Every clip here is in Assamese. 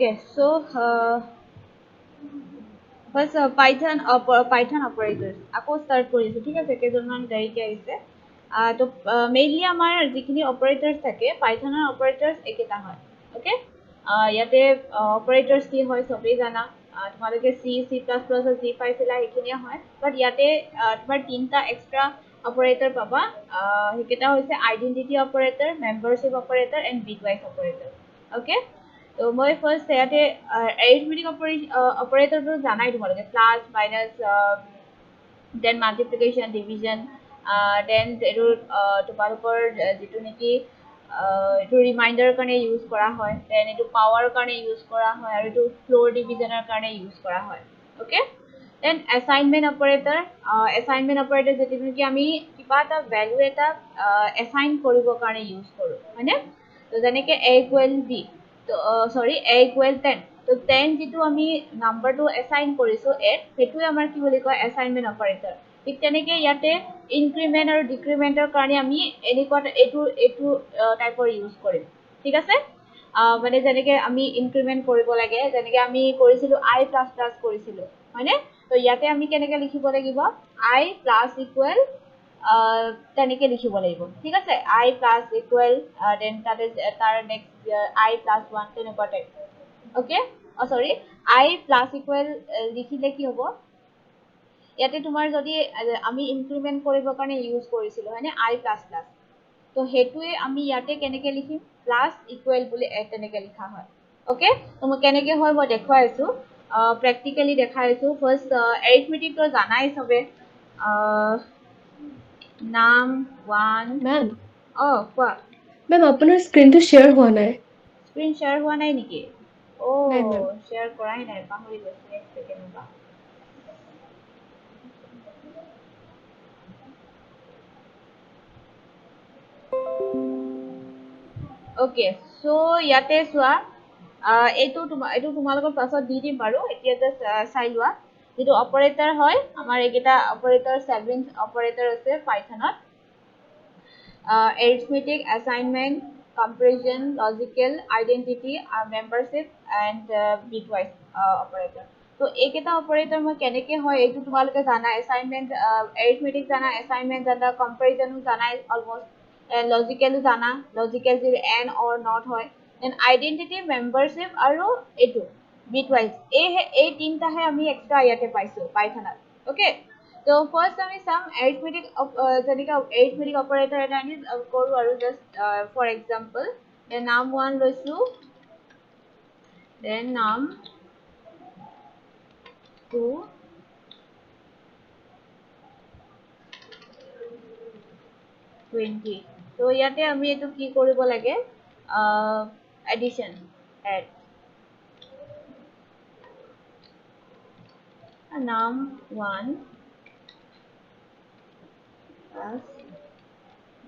Okay, so first Python operators আকৌ start কৰিছো ঠিক আছে কেইজনমান গাড়ীকে আহিছে তো মেইনলি আমাৰ যিখিনি অপাৰেটৰ্ছ থাকে পাইথনৰ অপাৰেটৰ্ছ একেটা হয় ওকে ইয়াতে অপাৰেটৰ্ছ কি হয় সবেই জানা তোমালোকে C++ যি পাইছিলা সেইখিনিয়ে হয় বাট ইয়াতে তোমাৰ তিনটা এক্সট্ৰা অপাৰেটৰ পাবা সেইকেইটা হৈছে identity operator membership operator and bitwise operator okay তো মই ফাৰ্ষ্ট ইয়াতে এৰিথমেটিক অপাৰেটৰটো জানাই তোমালোকে plus minus then multiplication division then এইটো তোমালোকৰ যিটো নেকি এইটো ৰিমাইণ্ডাৰৰ কাৰণে ইউজ কৰা হয় দেন এইটো পাৱাৰৰ কাৰণে ইউজ কৰা হয় আৰু এইটো ফ্ল'ৰ ডিভিজনৰ কাৰণে ইউজ কৰা হয় অ'কে দেন এছাইনমেণ্ট অপাৰেটৰ যিটো নেকি আমি কিবা এটা ভেলু এটা এছাইন কৰিবৰ কাৰণে ইউজ কৰোঁ হয়নে তো যেনেকৈ a ইকুৱেল b তো চৰি a ইকুৱেল 10 তো 10 যিটো আমি নাম্বাৰটো এছাইন কৰিছোঁ এত সেইটোৱে আমাৰ কি বুলি কয় এছাইনমেণ্ট অপাৰেটৰ ঠিক তেনেকৈ ইয়াতে ইনক্ৰিমেণ্ট আৰু ডিক্ৰিমেণ্টৰ কাৰণে আমি এনেকুৱা এইটো এইটো টাইপৰ ইউজ কৰিম ঠিক আছে মানে যেনেকৈ আমি ইনক্ৰিমেণ্ট কৰিব লাগে যেনেকৈ আমি কৰিছিলোঁ i প্লাছ প্লাছ কৰিছিলোঁ হয়নে তো ইয়াতে আমি কেনেকৈ লিখিব লাগিব i প্লাছ ইকুৱেল তেনেকৈ লিখিব লাগিব ঠিক আছে i প্লাছ ইকুৱেল দেন তাতে তাৰ নেক্সট i প্লাছ 1 তেনেকুৱা টাইপ ওকে চৰি i প্লাছ ইকুৱেল লিখিলে কি হ'ব ইয়াতে তোমাৰ যদি আমি ইনক্ৰিমেণ্ট কৰিবৰ কাৰণে ইউজ কৰিছিলোঁ হয়নে i প্লাছ প্লাছ তো সেইটোৱে আমি ইয়াতে কেনেকৈ লিখিম প্লাছ ইকুৱেল বুলি তেনেকৈ লিখা হয় ওকে তো মই কেনেকৈ হয় মই দেখুৱাই আছোঁ প্ৰেক্টিকেলি দেখাই আছোঁ ফাৰ্ষ্ট এৰিথমেটিকটো জানাই চবে নাম ওৱান মেম কোৱা মেম আপোনাৰ স্ক্ৰীনটো শ্বেয়াৰ হোৱা নাই স্ক্ৰীন শ্বেয়াৰ হোৱা নাই নেকি নাই মেম শ্বেয়াৰ কৰাই নাই পাহৰি গৈছোঁ এক ছেকেণ্ড ৰ'বা ওকে চ' ইয়াতে চোৱা এইটো তোমালোকৰ পাছত দি দিম বাৰু এতিয়া জাষ্ট চাই লোৱা যিটো অপাৰেটৰ হয় আমাৰ এইকেইটা অপাৰেটৰ 7 অপাৰেটৰ আছে পাইথনত arithmetic assignment comparison logical identity membership and bitwise operator তো এইকেইটা অপাৰেটৰ মই কেনেকৈ হয় এইটো তোমালোকে জানা এছাইনমেণ্ট এৰিথমেটিক জানা এছাইনমেণ্ট জানা কম্পেৰিজনো জানাই অলমষ্ট লজিকেলো জানা লজিকেল যি এণ্ড অৰ নট হয় দেন আইডেণ্টিটি মেম্বাৰশ্বিপ আৰু এইটো বিটৱাইজ এই তিনিটাহে আমি এক্সট্ৰা ইয়াতে পাইছোঁ পাইথনত অ'কে তো ফাৰ্ষ্ট আমি চাম এৰিথমেটিক যেনেকৈ এৰিথমেটিক অপাৰেটৰ এটা আমি কৰোঁ আৰু just for example num one লৈছোঁ দেন নাম টু টুৱেণ্টি তো ইয়াতে আমি এইটো কি কৰিব লাগে addition add num one plus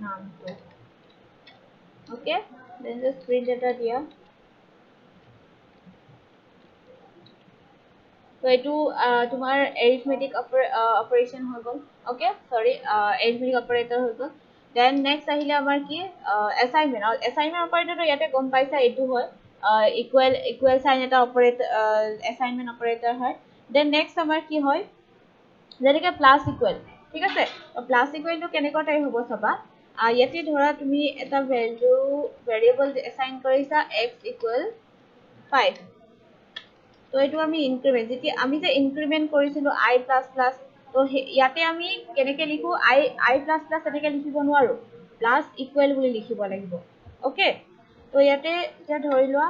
num two okay then just print এটা দিয়া তো এইটো তোমাৰ এৰিথমেটিক অপাৰেশ্যন হৈ গ'ল অ'কে চৰি এৰিথমেটিক অপাৰেটৰ হৈ গ'ল দেন নেক্সট আহিলে আমাৰ কি এছাইনমেণ্ট এছাইনমেণ্ট অপাৰেটৰটো ইয়াতে গম পাইছা এইটো হয় ইকুৱেল চাইন এটা অপাৰেটৰ এছাইনমেণ্ট অপাৰেটৰ হয় দেন নেক্সট আমাৰ কি হয় যেনেকৈ প্লাছ ইকুৱেল ঠিক আছে প্লাছ ইকুৱেলটো কেনেকুৱা টাইপ হ'ব চাবা ইয়াতে ধৰা তুমি এটা ভেৰিয়েবল এছাইন কৰিছা x ইকুৱেল 5 তো এইটো আমি ইনক্ৰিমেণ্ট যেতিয়া আমি যে ইনক্ৰিমেণ্ট কৰিছিলোঁ i প্লাছ প্লাছ তো ইয়াতে আমি কেনেকৈ লিখোঁ i প্লাছ প্লাছ তেনেকৈ লিখিব নোৱাৰোঁ প্লাছ ইকুৱেল বুলি লিখিব লাগিব অ'কে তো ইয়াতে এতিয়া ধৰি লোৱা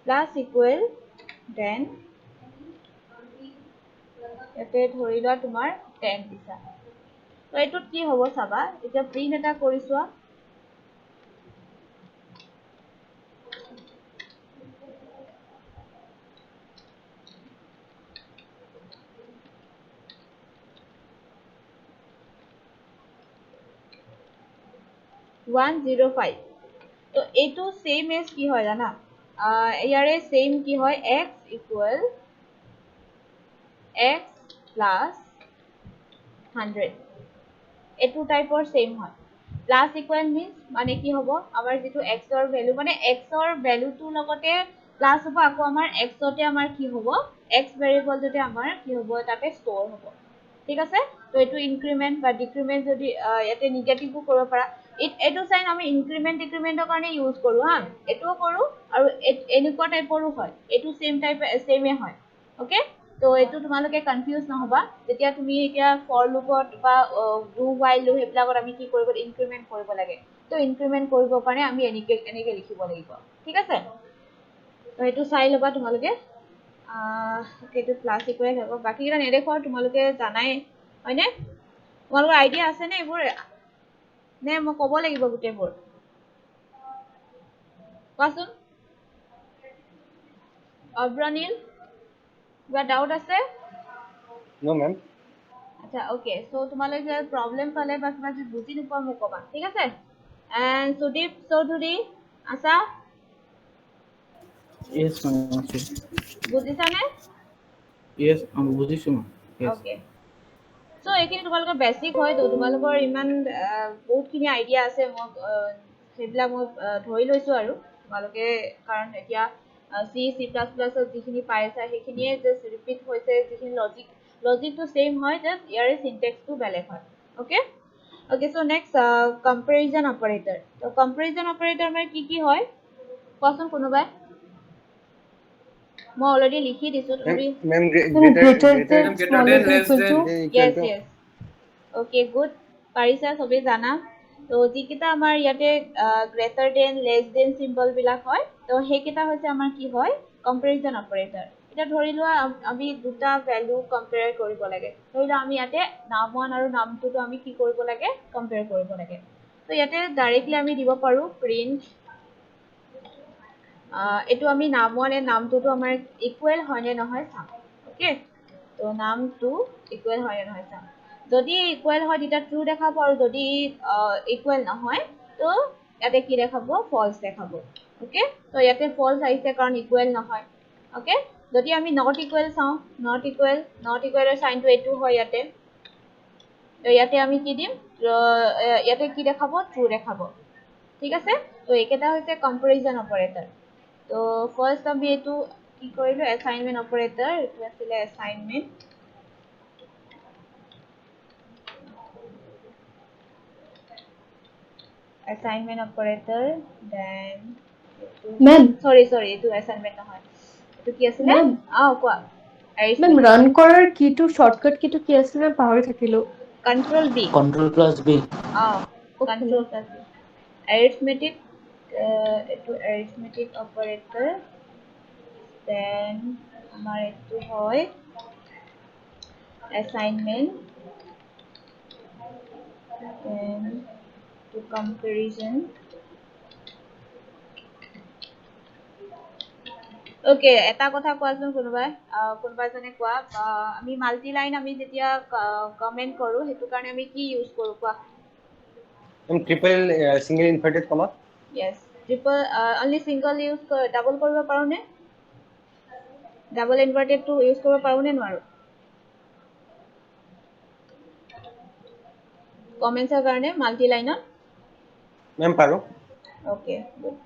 প্লাছ ইকুৱেল দেন ইয়াতে ধৰি লোৱা তোমাৰ 10 দিছা তো এইটোত কি হ'ব চাবা এতিয়া প্ৰিণ্ট এটা কৰি চোৱা 105 তো এইটো সেম এজ কি হয় জানা ইয়াৰে সেম কি হয় x ইকুৱেল x প্লাছ 100 এইটো টাইপৰ সেম হয় প্লাস ইকুৱেল মিন্স মানে কি হ'ব আমাৰ যেটো x ৰ ভ্যালু মানে x ৰ ভ্যালুটো লগতে প্লাস হ'ব আকৌ আমাৰ x তে আমাৰ কি হ'ব x ভেৰিয়েবল যদি আমাৰ কি হ'ব তাতে ষ্ট'ৰ হ'ব ঠিক আছে তো এটো ইনক্ৰিমেন্ট বা ডিক্ৰিমেন্ট যদি ইয়াতে নিগেটিভও কৰিব পাৰা এটো সাইন আমি ইনক্ৰিমেন্ট ডিক্ৰিমেন্টৰ কাৰণে ইউজ কৰো হা এটোও কৰো আৰু এনেকুৱা টাইপৰো হয় এটো সেমে হয় ওকে তো এটো তোমালোকে কনফিউজ নহবা যেতিয়া তুমি এতিয়া ফৰ লুপত বা ডু while লুপ হেবিলাকত আমি কি কৰিব ইনক্ৰিমেন্ট কৰিব লাগে তো ইনক্ৰিমেন্ট কৰিব কাৰণে আমি এনেকে লিখিব লাগিব ঠিক আছে তো এটো চাই লবা তোমালোকে কেটো প্লাস ইকুৱেল হ'ব বাকি কেইটা নেদেখো তোমালোকে জানাই হয়নে তোমালোকৰ আইডিয়া আছে নে এইবোৰ নে মই ক'ব লাগিব গুটেবোৰ কোৱাচোন অব্ৰনীল কিবা ডাউট আছে নো ম্যাম আচ্ছা ওকে সো তোমালোকে প্ৰবলেম পালে বা কিবা যদি বুজি নোপোৱা মোক ক'বা ঠিক আছে এন্ড সুদীপ চৌধুৰী আছা Yes, ma'am. Okay. বুজিছানে Yes, বুজিছো ma'am. Yes. ওকে সো এইখিনি তোমালোকৰ বেসিক হয় তো তোমালোকৰ ইমান বহুতখিনি আইডিয়া আছে মোক সেইবিলাক মই ধৰি লৈছো আৰু তোমালোকে কাৰণ এতিয়া C++ যিখিনি পাইছা সেইখিনিয়ে জাস্ট ৰিপিট হৈছে যিখিনি লজিকটো সেম হয় জাস্ট ইয়াৰে সিনট্যাক্সটো বেলেগ হয় okay okay so next comparison operator তো কম্পাৰিজন অপাৰেটৰ মানে কি হয় কোৱাচোন কোনোবাই মই অলৰেডি লিখি দিছো তুমি ma'am greater than, Greater smaller than, than, less equal than. to. yes yes okay good পাৰিছা সবে জানা তো যিকিটা আমাৰ ইয়াতে greater than less than symbol বিলাক হয় তো সেইকিটা হৈছে আমাৰ কি হয় কম্পাৰিজন অপাৰেটৰ এটা ধৰি লোৱা আমি দুটা ভ্যালু কম্পেয়াৰ কৰিব লাগে ধৰি লোৱা আমি ইয়াতে নাম 1 আৰু নাম 2 টো আমি কি কৰিব লাগে কম্পেয়াৰ কৰিব লাগে তো ইয়াতে ডাইৰেক্টলি আমি দিব পাৰো প্ৰিন্ট এটো আমি নাম 1 এন্ড নাম 2 টো আমাৰ ইকুৱেল হয় নে নহয় চাম ওকে তো নাম 2 ইকুৱেল হয় নে নহয় চাম যদি ইকুৱেল হয় তেতিয়া ট্ৰু দেখাব আৰু যদি ইকুৱেল নহয় তো ইয়াতে কি দেখাব ফলস দেখাব ওকে তো ইয়াতে ফলস আহিছে কাৰণ ইকুৱেল নহয় ওকে যদি আমি নট ইকুৱেল চাও নট ইকুৱেলৰ সাইনটো এটো হয় ইয়াতে তো ইয়াতে আমি কি দিম ইয়াতে কি দেখাব ট্ৰু দেখাব ঠিক আছে তো একেটা হৈছে কম্পাৰিজন অপাৰেটৰ তো ফাৰ্স্ট আমি এটো কি কৰিলো অ্যাসাইনমেন্ট অপাৰেটৰ এটো আছিল assignment assignment operator then Ma'am. sorry etu assignment নহয় etu কি আছিল Ma'am. কোৱা Ma'am, run কৰাৰ keyটো shortcut keyটো কি আছিল পাহৰি থাকিলো control b Control plus B. control plus b arithmetic etu arithmetic operator then আমাৰ এটো হয় assignment then to comparison okay এটা কথা কোৱাচোন কোনোবাজনে কোৱা আমি মাল্টি লাইন আমি যেতিয়া কমেন্ট কৰো হেতু কাৰণে আমি কি ইউজ কৰো কোৱা ট্ৰিপল সিঙ্গেল ইনভাৰ্টেড কমা yes triple only single use double কৰিব পাৰো নে ডাবল ইনভাৰ্টেড টু ইউজ কৰিব পাৰো নে নোৱাৰো কমেন্টৰ কাৰণে মাল্টি লাইনত ম্যাম পাৰো okay good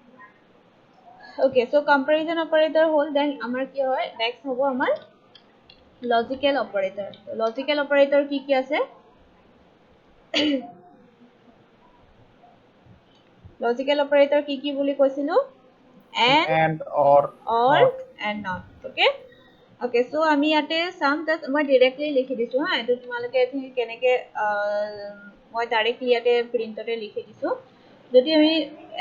okay so comparison operator হল দেন আমাৰ কি হয় নেক্সট হ'ব আমাৰ লজিক্যাল অপাৰেটৰ কি আছে লজিক্যাল অপাৰেটৰ কি বুলি কৈছিলো And or not. and not okay so আমি ইয়াতে সাম জাস্ট মই ডাইৰেক্টলি লিখি দিছো হা এটো তোমালোকে কেনেকে মই ডাইৰেক্টলি ইয়াতে প্ৰিন্টতে লিখি দিছো যদি আমি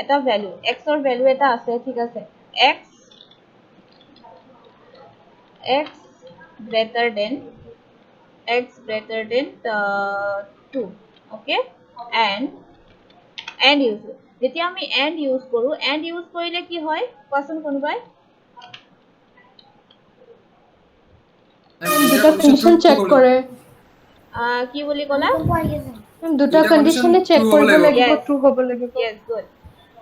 এটা ভ্যালু x ৰ ভ্যালু এটা আছে ঠিক আছে x greater than 2 okay and use যেতিয়া আমি and ইউজ কৰো and ইউজ কৰিলে কি হয় কোৱাচোন কোনোবাই দুটা কন্ডিশন চেক কৰে কি বুলি ক'লা দুটা কন্ডিশনে চেক কৰিব লাগিব ট্ৰু হ'ব লাগিব yes good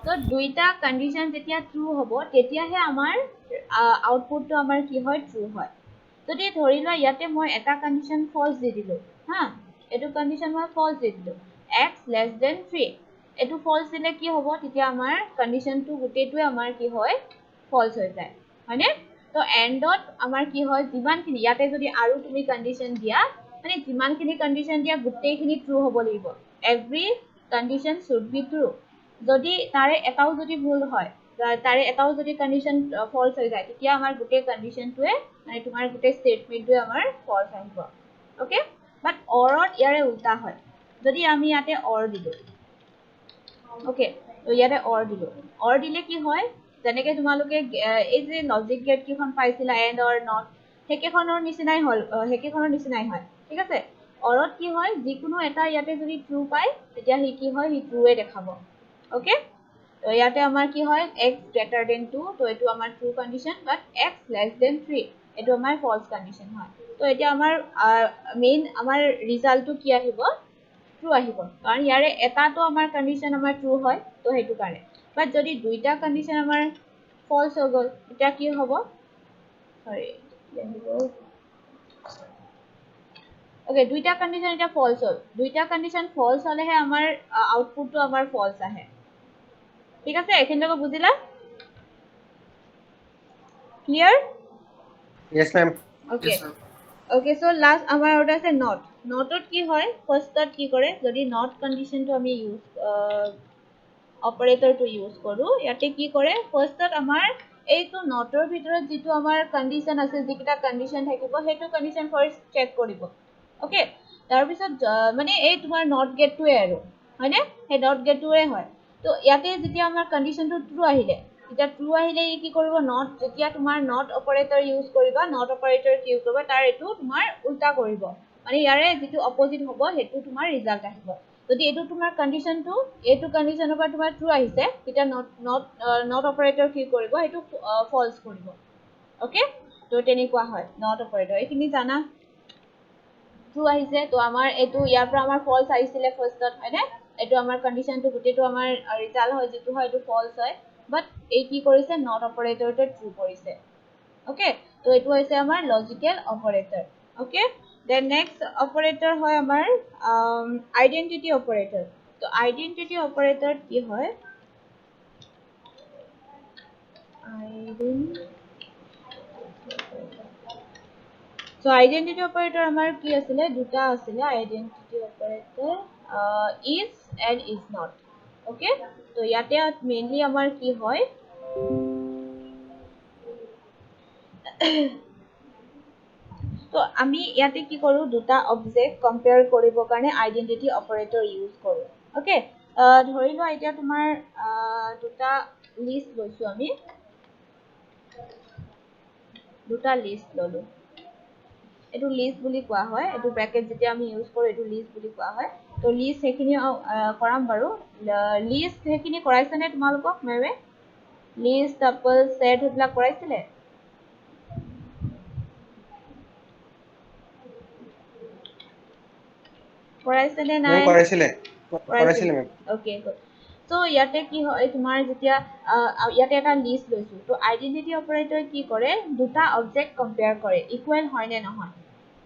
তো দুইটা কন্ডিশন যেতিয়া ট্ৰু হ'ব তেতিয়াহে আমাৰ আউটপুটটো আমাৰ কি হয় ট্ৰু হয় যদি ধৰি লোৱা ইয়াতে মই এটা কন্ডিশন ফলস দি দিলো হা এটো কন্ডিশন মই ফলস দি দিলো x less than 3 এটো ফলছ দিলে কি হ'ব তেতিয়া আমাৰ কন্ডিশনটো গুটেটোৱে আমাৰ কি হয় ফলছ হৈ যায় হয়নে তো এন্ডত আমাৰ কি হয় যিমানখিনি ইয়াতে যদি আৰু তুমি কন্ডিশন দিয়া মানে যিমানখিনি কন্ডিশন দিয়া গুটেইখিনি ট্ৰু হ'ব লাগিব every condition should be true যদি তাৰে এটাও যদি ভুল হয় তাৰে এটাও যদি কন্ডিশন ফলছ হৈ যায় তেতিয়া আমাৰ গুটেই কন্ডিশনটোৱে মানে তোমাৰ গুটেই স্টেটমেন্টটোৱে আমাৰ ফলছ আহিব ওকে বাট অৰত ইয়াৰে উল্টা হয় যদি আমি ইয়াতে অৰ দিলো ওকে তো ইয়াতে অৰ দিলে কি হয় যেনেকে তোমালোকে এই যে লজিক গেট কিখন পাইছিলা এন্ড অৰ নট হেকেখনৰ নিচিনাই হয় ঠিক আছে অৰত কি হয় যিকোনো এটা ইয়াতে যদি ট্ৰু পায় তেতিয়া হি কি হয় হি ট্ৰুৱে দেখাব ওকে তো ইয়াতে আমাৰ কি হয় x greater than 2 তো এটো আমাৰ ট্ৰু কন্ডিশন বাট x less than 3 এটো আমাৰ ফলছ কন্ডিশন হয় তো এতিয়া আমাৰ মেইন আমাৰ ৰিজাল্টটো কি আহিব ট্ৰু আহিব কাৰণ ইয়াৰে এটাটো আমাৰ কন্ডিশন আমাৰ ট্ৰু হয় তো হেতু কাৰণে বাট যদি দুইটা কন্ডিশন আমাৰ ফলছ হৈ গ'ল এটা কি হ'ব সৰি ওকে দুইটা কন্ডিশন এটা ফলছ হ'ল দুইটা কন্ডিশন ফলছ হলেহে আমাৰ আউটপুটটো আমাৰ ফলছ আহে ঠিক আছে এখিনলৈকে বুজিলা clear Yes, ma'am. Okay okay so last আমাৰ ওটা আছে নটত কি হয় ফাৰ্স্টত কি কৰে যদি নট কন্ডিশনটো আমি ইউজ অপাৰেটৰটো ইউজ কৰো ইয়াতে কি কৰে ফাৰ্স্টত আমাৰ এইটো নটৰ ভিতৰত যেটো আমাৰ কন্ডিশন আছে যেকিটা কন্ডিশন থাকিব হেতু কন্ডিশন ফাৰ্স্ট চেক কৰিব ওকে তাৰ পিছত মানে এই তোমাৰ নট গেটটোৱে আৰু হয়নে হে নট গেটটোৱে হয় তো ইয়াতে যেতিয়া আমাৰ কন্ডিশনটো ট্ৰু আহিলে এটা ট্ৰু আহিলে কি কৰিব নট যেতিয়া তোমাৰ নট অপাৰেটৰ ইউজ কৰিবা নট অপাৰেটৰ কি কৰিব তাৰ এটো তোমাৰ উল্টা কৰিব মানে ইয়াৰে যেটো অপোজিট হ'ব হেতু তোমাৰ ৰিজাল্ট আহিব যদি এটো তোমাৰ কন্ডিশনটো এটো কন্ডিশনৰ পৰা তোমাৰ ট্ৰু আহিছে তেতিয়া নট অপাৰেটৰ কি কৰিব হেতু ফলছ কৰিব ওকে তো তেনেকুৱা হয় নট অপাৰেটৰ এইখিনি জানা ট্ৰু আহিছে তো আমাৰ এটো ইয়াৰ পৰা আমাৰ ফলছ আহিছিলে ফাৰ্স্টত হয়নে এটো আমাৰ কন্ডিশনটো গুটেটো আমাৰ ৰিজাল্ট হয় যেটো হয় এটো ফলছ হয় বাট এই কি কৰিছে নট অপাৰেটৰটো ট্ৰু কৰিছে ওকে তো এটো হৈছে আমাৰ logical operator okay then next operator হয় আমাৰ আইডেন্টিটি অপাৰেটৰ তো আইডেন্টিটি অপাৰেটৰ কি হয় So identity operator আমাৰ কি আছিলে দুটা আছিলে identity operator is and is not okay তো ইয়াতে মেইনলি আমাৰ কি হয় তো আমি ইয়াতে কি কৰো দুটা অবজেক্ট কম্পেয়াৰ কৰিবৰ কাৰণে আইডেন্টিটি অপাৰেটৰ ইউজ কৰো ওকে ধৰি লোৱা এতিয়া তোমাৰ দুটা লিষ্ট লৈছো আমি দুটা লিষ্ট ললো এটো লিষ্ট বুলি কোৱা হয় এটো ব্ৰ্যাকেট যেতিয়া আমি ইউজ কৰো এটো লিষ্ট বুলি কোৱা হয় তো লিষ্ট হেখিনি কৰাম বাৰু লিষ্ট হেখিনি কৰাইছনে তোমালোকক মেমে লিষ্ট টাপল সেট হবলা কৰাইছিলে কৰাইছনে নাই Ma'am, কৰাইছিলে ma'am. ওকে গুড তো ইয়াতে কি হয় তোমাৰ যেতিয়া ইয়াতে এটা লিষ্ট লৈছো তো আইডেন্টিটি অপাৰেটৰ কি কৰে দুটা অবজেক্ট কম্পেয়াৰ কৰে ইকুৱেল হয় নে নহয়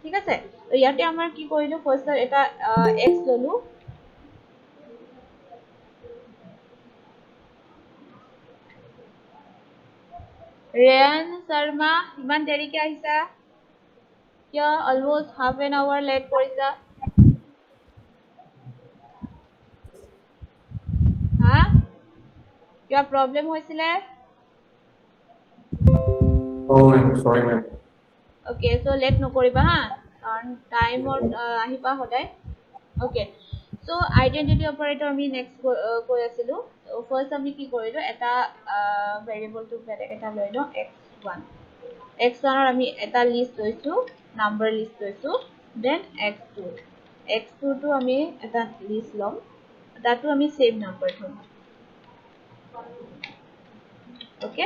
ঠিক আছে তো ইয়াতে আমাৰ কি কৰিলো ফাৰ্স্ট এটা x ললো ৰেয়ান শৰ্মা ইমান দেৰিকে আহিছা কিয় almost half an hour late কৰিছা হা কিবা প্ৰবলেম হৈছিলে Oh, I'm sorry, ma'am. Okay so late নকৰিবা হা কাৰণ টাইমত আহিবা সদায় ওকে সো আইডেন্টিটি অপাৰেটৰ আমি নেক্সট কৈ আছিলো ফাৰ্স্ট আমি কি কৰিলো এটা ভেৰিয়েবলটো বেলেগ এটা লৈ লওঁ x1 x1 ৰ আমি এটা লিষ্ট লৈছো নাম্বাৰ লিষ্ট লৈছো দেন x2 টো আমি এটা লিষ্ট লম তাতো আমি সেম নাম্বাৰ থম ওকে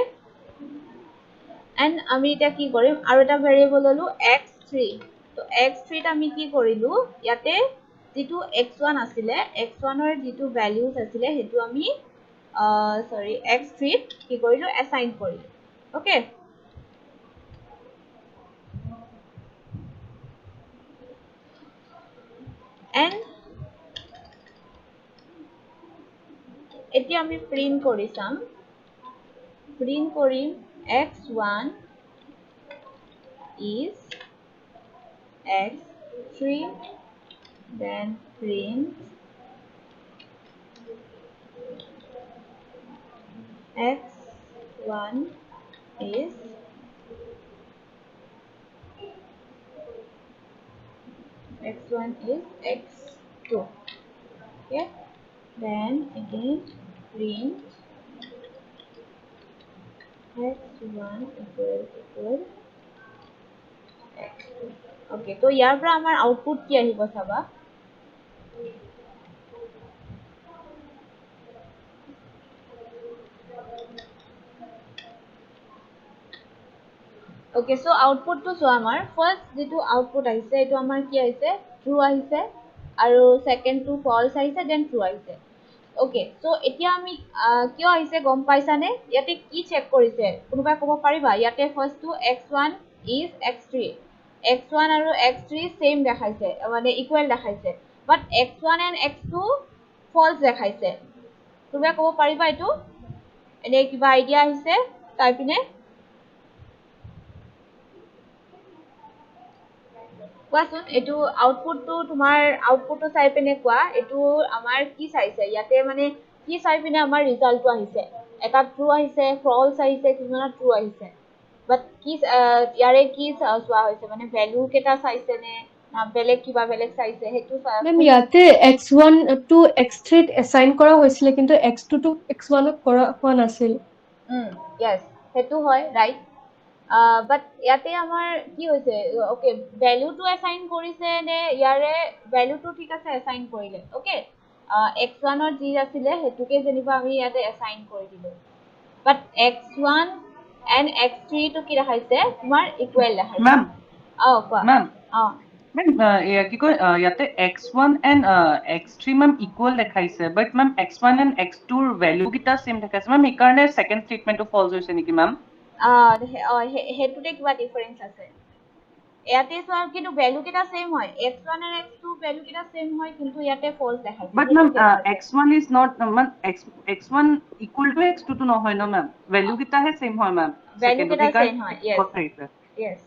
এন্ড আমি এটা কি কৰিম আৰু এটা ভেৰিয়েবল ললো x3 তো x3 ত আমি কি কৰিলো ইয়াতে যেটো x1 আছিলে x1 ৰ যেটো ভ্যালুজ আছিলে হেতু আমি x3 ত কি কৰিলো এসাইন কৰিলো ওকে এন্ড আমি প্ৰিন্ট কৰি চাম প্ৰিন্ট কৰিম x1 is x3 then print x1 is x2. Okay, then again print x1 equal x2. Okay, so ইয়াৰ পৰা আমাৰ আউটপুট কি আহিব চাবা Okay, so output to so amar first jitu output ahise etu amar ki ahise true ahise aru second to false ahise then true ahise okay so etia ami kyo ahise gom paisa ne yate ki check korise kunuba kobo pariba yate first to x1 is x3 x1 aru x3 same dekhaise mane equal dekhaise but x1 and x2 false dekhaise kunuba kobo pariba etu ene kiba idea ahise taipine কোৱাচোন এটো আউটপুট তো তোমাৰ আউটপুট তো চাই পিনে কোৱা এটো আমাৰ কি চাইছে ইয়াতে মানে কি চাই পিনে আমাৰ ৰিজাল্টটো আহিছে এটা ট্ৰু আহিছে ফলস আহিছে কিমান ট্ৰু আহিছে বাট কি ইয়াৰে কি চোৱা হৈছে মানে ভ্যালু কেটা চাইছে নে না বেলেগ কিবা বেলেগ চাইছে হেতু মেম ইয়াতে x1 to x3 to assign কৰা হৈছিল কিন্তু x2 to x1 ত কৰা হোৱা নাছিল yes হেতু হয় ৰাইট but ইয়াতে আমাৰ কি হৈছে ওকে ভ্যালু টু অ্যাসাইন কৰিছে নে ইয়াৰে ভ্যালু টু ঠিক আছে অ্যাসাইন কৰিলে ওকে x1 ৰ যি আছিল হেতুকে যেনিবা আমি ইয়াতে অ্যাসাইন কৰি দিলো but x1 and x3 to কি দেখাইছে তোমাৰ ইকুৱেল দেখাইছে ম্যাম কোৱা ম্যাম ম্যাম কি কয় ইয়াতে x1 and x3 ma'am equal দেখাইছে but ma'am x1 and x2 ৰ ভ্যালু কিটা সেম দেখাইছে ম্যাম এই কাৰণে সেকেন্ড স্টেটমেন্টটো ফলস হৈছে নেকি ম্যাম হেতুতে কিবা ডিফাৰেন্স আছে ইয়াতে চোৱা কিন্তু ভ্যালু কিটা সেম হয় x1 and x2 ভ্যালু কিটা সেম হয় কিন্তু ইয়াতে ফলস দেখাইছে but ma'am x1 is not ma'am x1 equal to x2 তো নহয় ন ম্যাম ভ্যালু কিটা হে সেম হয় ম্যাম ভ্যালু কিটা সেম হয় yes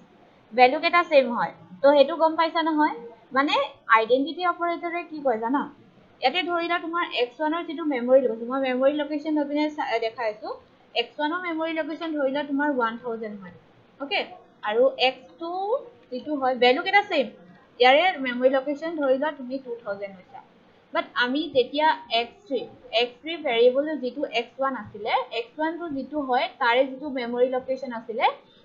ভ্যালু কিটা সেম হয় তো হেতু গম পাইছা নহয় মানে আইডেন্টিটি অপাৰেটৰে কি কয় জানা ইয়াতে ধৰিলা তোমাৰ x1 ৰ যেটো মেমৰি লোকেশন মই মেমৰি লোকেশন ধৰিনে দেখাইছো x1 ৰ মেমৰি লোকেশন ধৰিলা তোমাৰ 1000 হয় ওকে আৰু x2 যেটো হয় ভ্যালু কিটা সেম ইয়াৰে মেমৰি লোকেশন ধৰিলা তুমি 2000 হৈছা বাট আমি যেতিয়া x3 ভেৰিয়েবল যেটো x1 আছিল x1 টো যেটো হয় তাৰে যেটো মেমৰি লোকেশন আছিল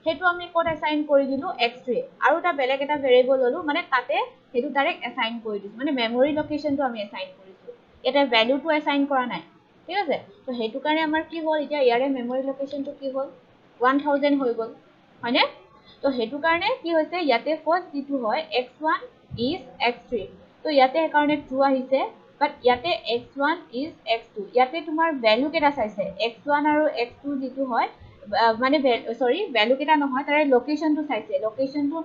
হেতু আমি কোড অ্যাসাইন কৰি দিলো x3 আৰু এটা বেলেগ এটা ভেৰিয়েবল ললো মানে তাতে হেতু ডাইৰেক্ট অ্যাসাইন কৰি দিছো মানে মেমৰি লোকেশনটো আমি অ্যাসাইন কৰিছো এটা ভ্যালুটো অ্যাসাইন কৰা নাই ঠিক আছে তো হেতু কাৰণে আমাৰ কি হ'ল এতিয়া ইয়াৰে মেমৰি লোকেশনটো কি হ'ল 1000 হৈ গ'ল হয়নে তো হেতু কাৰণে কি হৈছে ইয়াতে ফাৰ্স্ট যেটো হয় x1 is x3 তো ইয়াতে কাৰণে ট্ৰু আহিছে বাট ইয়াতে x1 is x2 ইয়াতে তোমাৰ ভ্যালু কেটা চাইছে x1 আৰু x2 যেটো হয় মানে সৰি ভ্যালু কেটা নহয় তাৰে লোকেশনটো চাইছে লোকেশনটো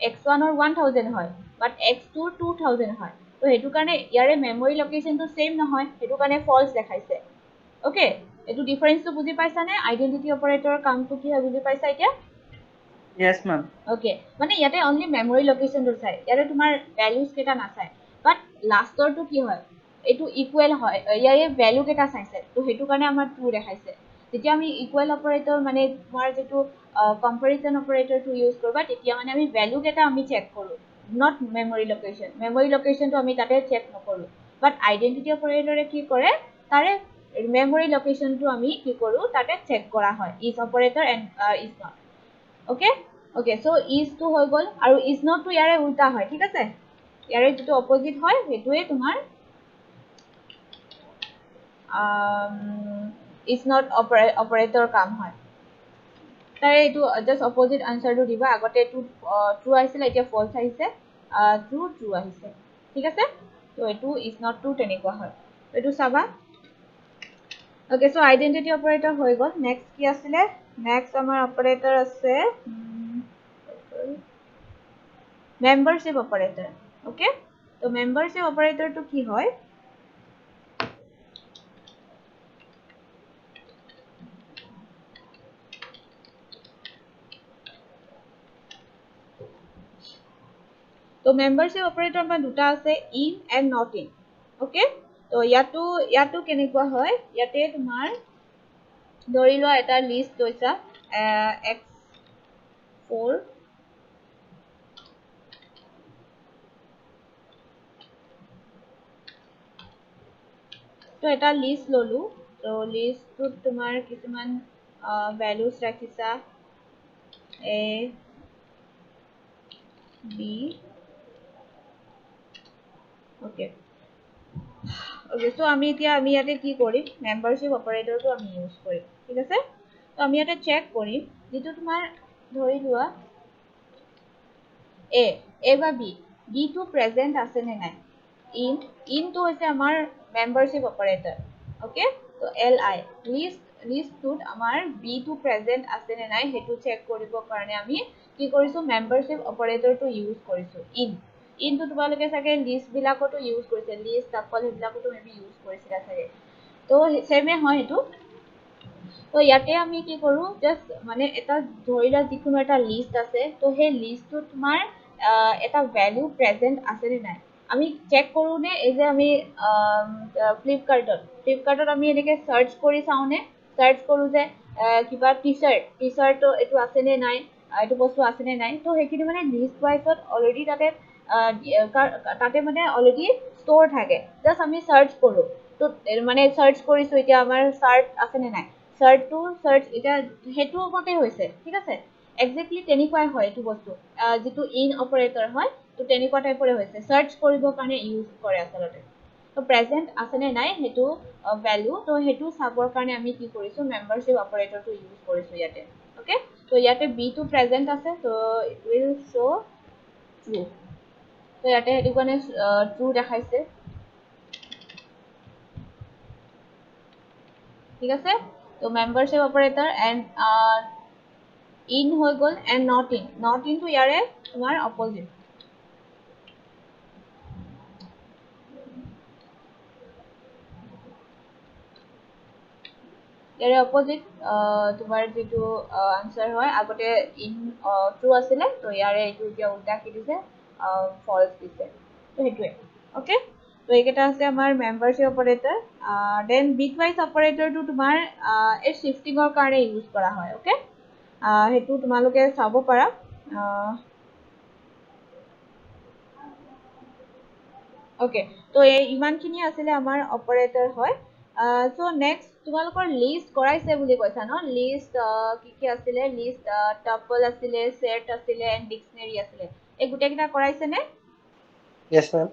x1 ৰ 1000 হয় বাট x2 ৰ 2000 হয় তো হেতু কাৰণে ইয়াৰে মেমৰি লোকেশনটো সেম নহয় হেতু কাৰণে ফলস দেখাইছে ওকে এটো ডিফাৰেন্সটো বুজি পাইছা নে আইডেন্টিটি অপাৰেটৰৰ কামটো কি হয় বুজি পাইছা এতিয়া yes ma'am ওকে মানে ইয়াতে অনলি মেমৰি লোকেশনটো চাই ইয়াতে তোমাৰ ভ্যালুজ কেটা না চাই বাট লাষ্টৰটো কি হয় এটো ইকুৱেল হয় ইয়াৰে ভ্যালু কেটা চাইছে তো হেতু কাৰণে আমাৰ ট্ৰু দেখাইছে যেতিয়া আমি ইকুৱেল অপাৰেটৰ মানে তোমাৰ যেটো কম্পাৰিজন অপাৰেটৰটো ইউজ কৰবা তেতিয়া মানে আমি ভ্যালু কেটা আমি চেক কৰো নট মেমৰি লোকেশনটো আমি তাতে চেক নকৰো বাট আইডেন্টিটি অপাৰেটৰে কি কৰে তাৰে মেমৰি লোকেশনটো আমি কি কৰো তাতে চেক কৰা হয় is operator and is not okay so is two হৈ গল আৰু ইজ নট টু ইয়াৰে উল্টা হয় ঠিক আছে ইয়াৰে যেটো অপোজিট হয় হেতুৱে তোমাৰ ইজ নট অপাৰেটৰ কাম হয় তাৰে এটো জাস্ট অপোজিট আনসাৰটো দিবা আগতে টু ট্ৰু আহিছিল এতিয়া ফলস আহিছে ট্ৰু আহিছে ঠিক আছে তো এটো ইজ নট টু তেনেকুৱা হয় এটো চাবা ওকে সো আইডেন্টিটি অপাৰেটৰ হৈ গল নেক্সট কি আছিল নেক্সট আমাৰ অপাৰেটৰ আছে মেম্বাৰশ্বিপ অপাৰেটৰ ওকে তো মেম্বাৰশ্বিপ অপাৰেটৰটো কি হয় তো মেম্বাৰশ্বিপ অপাৰেটৰ আমাৰ দুটা আছে in and not in okay তো ইয়াতো কেনেকুৱা হয় ইয়াতে তোমাৰ ধৰি লোৱা এটা লিষ্ট লৈছা x4 তো এটা লিষ্ট ললো তো লিষ্টটোত তোমাৰ কিছুমান ভ্যালুজ ৰাখিছা a b ওকে so আমি ইয়াতে কি কৰিম মেম্বাৰশ্বিপ অপাৰেটৰটো আমি ইউজ কৰিম ঠিক আছে তো আমি ইয়াতে চেক কৰিম যেটো তোমাৰ ধৰি লোৱা a বা b টো প্ৰেজেন্ট আছে নে নাই in টো হৈছে আমাৰ মেম্বাৰশ্বিপ অপাৰেটৰ ওকে তো li লিষ্টটোত আমাৰ b টো প্ৰেজেন্ট আছে নে নাই হেতু চেক কৰিবৰ কাৰণে আমি কি কৰিছো মেম্বাৰশ্বিপ অপাৰেটৰটো ইউজ কৰিছো in to তোমালোকে চাগে লিষ্ট বিলাকতো ইউজ কৰিছে লিষ্ট টাপল বিলাকতো মেবি ইউজ কৰিছিলা চাগে তো সেমে হয় এটো তো ইয়াতে আমি কি কৰো জাস্ট মানে এটা ধৰিলা যিকোনো এটা লিষ্ট আছে তো সেই লিষ্টটো তোমাৰ এটা ভ্যালু প্ৰেজেন্ট আছে নে নাই আমি চেক কৰো নে এই যে আমি ফ্লিপকাৰ্টত আমি এনেকে সাৰ্চ কৰি চাওনে সাৰ্চ কৰো যে কিবা টি-শাৰ্ট এটো আছে নে নাই এটো বস্তু আছে নে নাই তো হেকিনি মানে লিষ্ট ওয়াইজত অলৰেডি তাতে মানে অলৰেডি ষ্টৰ থাকে জাস্ট আমি সাৰ্চ কৰো তো মানে সাৰ্চ কৰিছো এতিয়া আমাৰ শাৰ্ট আছে নে নাই সাৰ্চ এটা হেতু মতে হৈছে ঠিক আছে এক্স্যাক্টলি তেনেকুৱাই হয় এটো বস্তু যেটো ইন অপাৰেটৰ হয় তো তেনেকুৱা টাইপৰে হৈছে সাৰ্চ কৰিবৰ কাৰণে ইউজ কৰে আচলতে তো প্ৰেজেন্ট আছে নে নাই হেতু ভ্যালু তো হেতু চাবৰ কাৰণে আমি কি কৰিছো মেম্বাৰশ্বিপ অপাৰেটৰটো ইউজ কৰিছো ইয়াতে ওকে তো ইয়াতে b টো প্ৰেজেন্ট আছে তো ইট উইল শো ট্ৰু তো ইয়াতে হেতু কাৰণে ট্ৰু দেখাইছে ঠিক আছে তো মেম্বাৰশ্বিপ অপাৰেটৰ এন্ড in হৈ গল and not in to ইয়াৰে তোমাৰ অপোজিট ইয়াৰে অপোজিট তোমাৰ যেটো আনসাৰ হয় আগতে in ট্ৰু আছিলে তো ইয়াৰে এটো এতিয়া উল্টা কি দিছে ফলস দিছে তো হেতুৱে ওকে তো এইকেটা আছে আমাৰ মেম্বাৰশ্বিপ অপাৰেটৰ দেন বিটৱাইজ অপাৰেটৰটো তোমাৰ এই শিফটিংৰ কাৰণে ইউজ কৰা হয় ওকে হেতু তোমালোকে চাব পাৰা ওকে তো এই ইমানখিনি আছিল আমাৰ অপাৰেটৰ হয় সো নেক্সট তোমালোকৰ লিষ্ট কৰাইছে বুলি কৈছা ন লিষ্ট কি আছিলে লিষ্ট টাপল আছিলে সেট আছিলে এন্ড ডিকশনাৰি আছিলে এই গুটেকিটা কৰাইছে নে Yes, ma'am.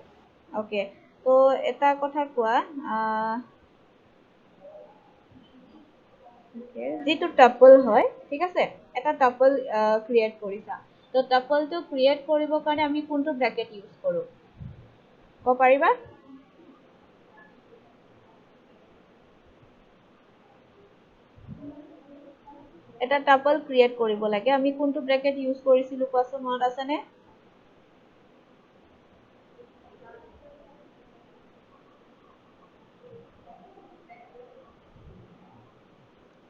ওকে তো এটা কথা কোৱা যেটো টাপল হয় ঠিক আছে এটা টাপল ক্ৰিয়েট কৰিছা তো টাপলটো ক্ৰিয়েট কৰিবৰ কাৰণে আমি কোনটো ব্ৰ্যাকেট ইউজ কৰো ক পাৰিবা এটা টাপল ক্ৰিয়েট কৰিব লাগে আমি কোনটো ব্ৰ্যাকেট ইউজ কৰিছিলো কোৱাচোন মনত আছে নে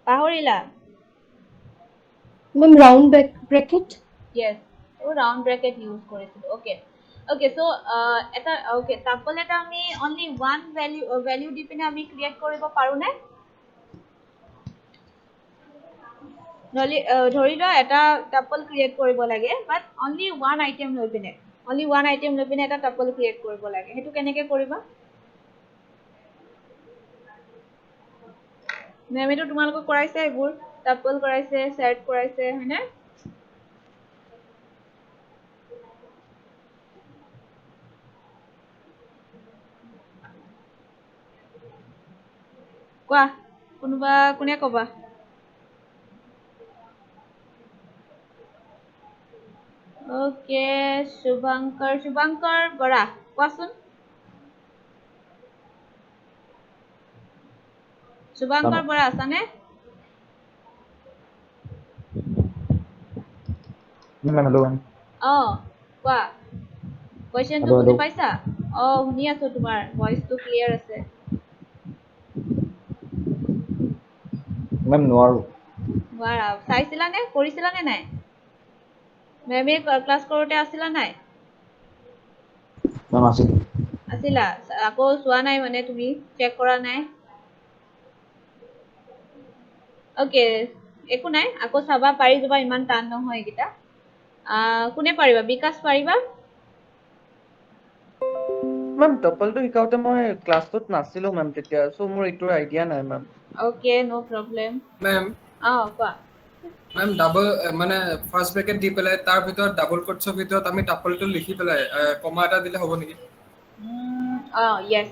পাহৰিলা মেম ৰাউন্ড ব্ৰ্যাকেট yes ও ৰাউন্ড ব্ৰ্যাকেট ইউজ কৰিছিলো ওকে সো এটা ওকে টাপল এটা আমি অনলি ওয়ান ভ্যালু দি পিনে আমি ক্ৰিয়েট কৰিব পাৰো নে ধৰি লোৱা এটা টাপল ক্ৰিয়েট কৰিব লাগে বাট অনলি ওয়ান আইটেম লৈ পিনে এটা টাপল ক্ৰিয়েট কৰিব লাগে হেতু কেনেকে কৰিবা মেমেটো তোমালোকক কৰাইছে এইবোৰ টাপল কৰাইছে সেট কৰাইছে হয়নে কোৱা কোনে কবা ওকে শুভঙ্কৰ বৰা কোৱাচোন শুভঙ্কৰ বৰা আছানে Hello, ma'am. কোৱা কোৱেশ্চনটো Hello, বুজি hello. পাইছা শুনি আছো তোমাৰ ভয়েসটো ক্লিয়াৰ আছে Ma'am, নোৱাৰো নোৱাৰা চাইছিলা নে কৰিছিলা নে নাই মেমে ক্লাস কৰোতে আছিলা নাই মেম আছিল আছিলা আকৌ চোৱা নাই মানে তুমি চেক কৰা নাই ওকে একো নাই আকৌ চাবা পাৰি যাবা ইমান টান নহয় এইকেইটা কোনে পাৰিবা বিকাশ পাৰিবা মেম টপলটো শিকাওতে মই ক্লাছটোত নাছিলো মেম তেতিয়া সো মোৰ এইটোৰ আইডিয়া নাই ma'am okay no problem ma'am কোৱা মেম ডাবল মানে ফাৰ্স্ট ব্ৰেকেট দি পেলাই তাৰ ভিতৰত ডাবল কোটছৰ ভিতৰত আমি টাপলটো লিখি পেলাই কমা এটা দিলে হ'ব নেকি য়েছ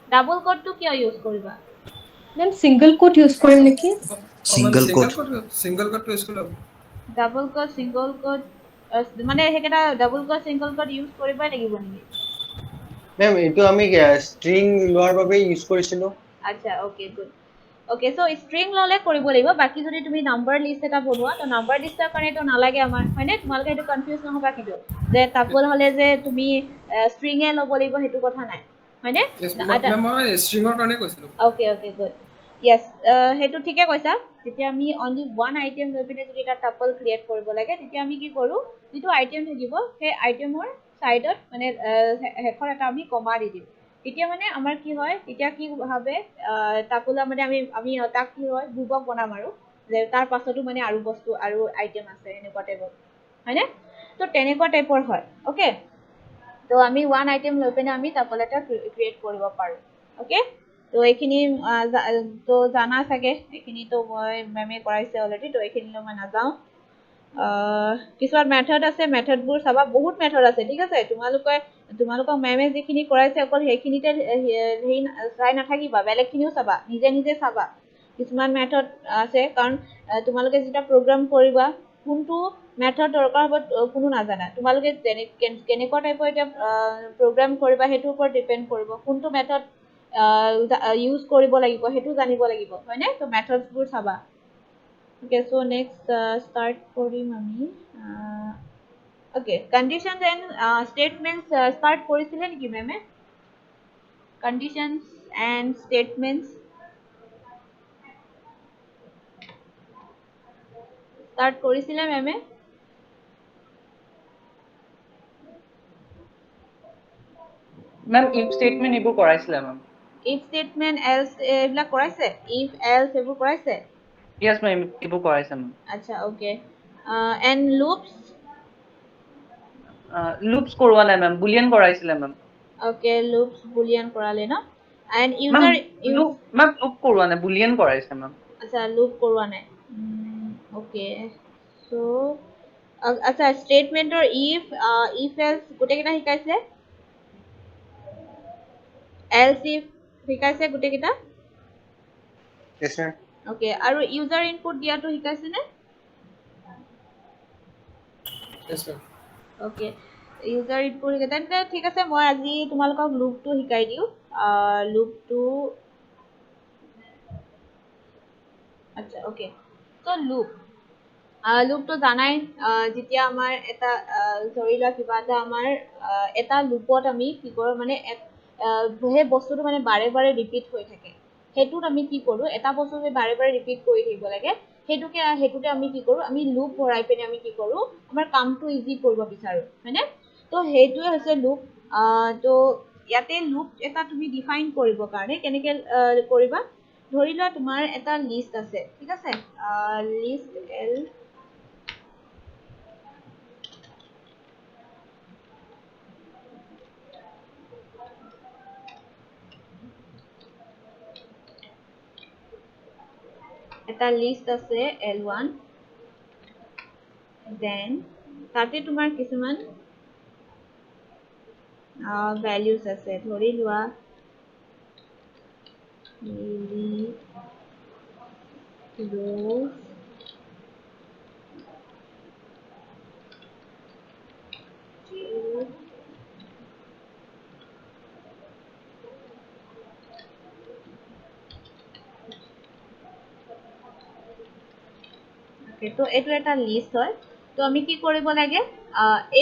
ডাবল কোটটো কিয় ইউজ কৰিবা মেম সিংগল কোট ইউজ কৰিম নেকি Single quote. সিঙ্গল কোটটো ইউজ কৰিলে ডাবল কোট সিংগল কোট মানে সেইকেইটা double quote single quote use কৰিবই লাগিব নেকি মেম এইটো আমি ষ্ট্ৰিং লোৱাৰ বাবে ইউজ কৰিছিলো আচ্ছা okay good okay so string ললে কৰিব লাগিব বাকি যদি তুমি নাম্বাৰ লিষ্ট এটা বনোৱা তো নাম্বাৰ লিষ্টৰ কাৰণে তো নালাগে আমাৰ হয়নে তোমালোকে সেইটো কনফিউজ নহবা কিন্তু যে টাপল হলে যে তুমি ষ্ট্ৰিঙে ল'ব লাগিব সেইটো কথা নাই হয়নে মই ষ্ট্ৰিঙৰ কাৰণে কৈছিলো ওকে ওকে গুড ইয়েস হেতু ঠিকে কৈছা যেতিয়া আমি অনলি ওয়ান আইটেম লৈ পিনে যদি এটা টাপল ক্ৰিয়েট কৰিব লাগে তেতিয়া আমি কি কৰো যেটো আইটেম থাকিব সেই আইটেমৰ সাইডত মানে হেকৰ এটা আমি কমা দি দিম তেতিয়া মানে আমাৰ কি হয় তেতিয়া কি ভাবে টাপলা মানে আমি তাক কি হয় বুবক বনাম আৰু যে তাৰ পাছতো মানে আৰু বস্তু আৰু আইটেম আছে এনেকুৱা টাইপৰ হয়নে তো তেনেকুৱা টাইপৰ হয় ওকে তো আমি ওয়ান আইটেম লৈ পিনে আমি টাপল এটা ক্ৰিয়েট কৰিব পাৰো ওকে তো এইখিনি তো জানা চাগে এইখিনি তো মই মেমে কৰাইছে অলৰেডি তো এইখিনি মই নাযাওঁ কিছুমান মেথড আছে মেথডবোৰ চাবা বহুত মেথড আছে ঠিক আছে তোমালোকক মেমে যিখিনি কৰাইছে অকল সেইখিনিতে হেৰি চাই নাথাকিবা বেলেগখিনিও চাবা নিজে নিজে চাবা কিছুমান মেথড আছে কাৰণ তোমালোকে যেতিয়া প্ৰগ্ৰাম কৰিবা কোনটো মেথড দৰকাৰ হ'ব কোনো নাজানা তোমালোকে কেনেকুৱা টাইপৰ এটা প্ৰগ্ৰাম কৰিবা সেইটোৰ ওপৰত ডিপেন্ড কৰিব কোনটো মেথড ইউজ কৰিব লাগিব সেইটো জানিব লাগিব হয়নে তো মেথডছবোৰ চাবা Okay, so next start কৰিম আমি okay conditions and statements start কৰিছিলে নেকি মেমে conditions and statements start কৰিছিলে মেমে মেম ইফ স্টেটমেন্ট এইবোৰ কৰাইছিলে মেম if statement else এইবিলাক কৰাইছে if else এইবোৰ কৰাইছে ইয়েস মেম এইবোৰ কৰাইছে মেম আচ্ছা okay and loops লুপস কৰোৱা নাই মেম বুলিয়ান কৰাইছিলে মেম okay loops boolean কৰালে ন and মেম user লুপ কৰোৱা নাই বুলিয়ান কৰাইছে মেম আচ্ছা লুপ কৰোৱা নাই ওকে সো আচ্ছা স্টেটমেন্টৰ if else গোটেইকেইটা শিকাইছে else if শিকাইছে গোটেইকেইটা yes ma'am ওকে আৰু ইউজাৰ ইনপুট দিয়াটো শিকাইছে নে yes ma'am okay user input তেন্তে ঠিক আছে মই আজি তোমালোকক লুপটো শিকাই দিও লুপটো আচ্ছা ওকে সো লুপটো জানাই যেতিয়া আমাৰ এটা ধৰিলা কিবা এটা আমাৰ এটা লুপত আমি কি কৰো মানে সেই বস্তুটো মানে বাৰে বাৰে ৰিপিট হৈ থাকে হেতুত আমি কি কৰো এটা বস্তু যে বাৰে বাৰে ৰিপিট কৰি থাকিব লাগে হেতুতে আমি কি কৰো আমি লুপ ভৰাই পিনে আমি কি কৰো আমাৰ কামটো ইজি কৰিব বিচাৰো হয়নে তো হেতুৱে হৈছে লুপ তো ইয়াতে লুপ এটা তুমি ডিফাইন কৰিব কাৰণে কেনেকে কৰিবা ধৰি লোৱা তোমাৰ এটা লিষ্ট আছে ঠিক আছে লিষ্ট এল এটা লিষ্ট আছে L1 then তাতে তোমাৰ কিছুমান ভ্যালুজ আছে ধৰি লোৱা তো এইটো এটা লিষ্ট হয় তো আমি কি কৰিব লাগে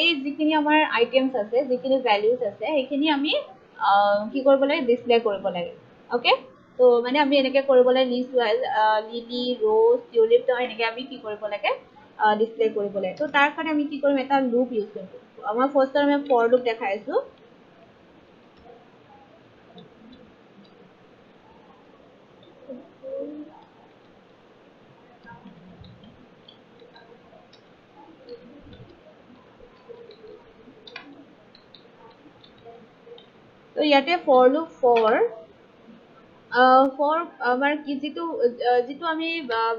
এই যিখিনি আমাৰ আইটেমছ আছে যিখিনি ভ্যালুজ আছে সেইখিনি আমি কি কৰিব লাগে ডিসপ্লে কৰিব লাগে ওকে তো মানে আমি এনেকে কৰিব লাগে লিষ্ট ওয়াইজ লিলি ৰোজ টিউলিপ তো এনেকে আমি কি কৰিব লাগে ডিসপ্লে কৰিব লাগে তো তাৰ কাৰণে আমি কি কৰিম এটা লুপ ইউজ কৰিম আমাৰ ফাৰ্স্টত আমি ফৰ লুপ দেখাইছো তো ইয়াতে for loop for আমাৰ কি যিটো আমি